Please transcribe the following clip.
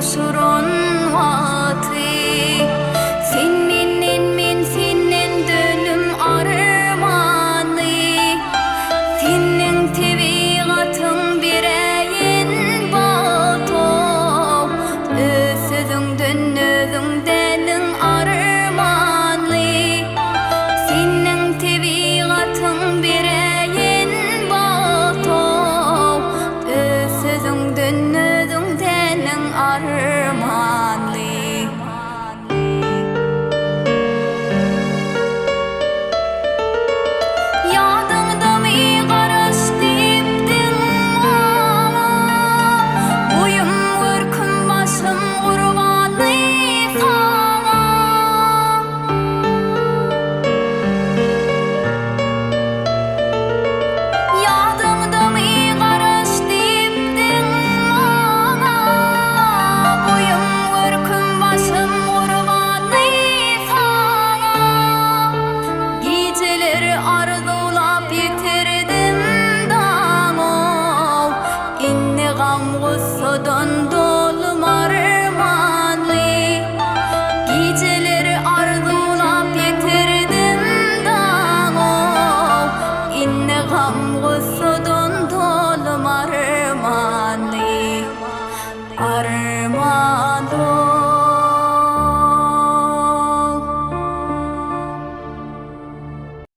surun vatı. Sen men senden dönüm armanı. Senin tebigatın bireyin bato. Özüzünden özüngdenin armanı. Senin tebigatın bireyin bato. Özüzünden özüngdenin armanı.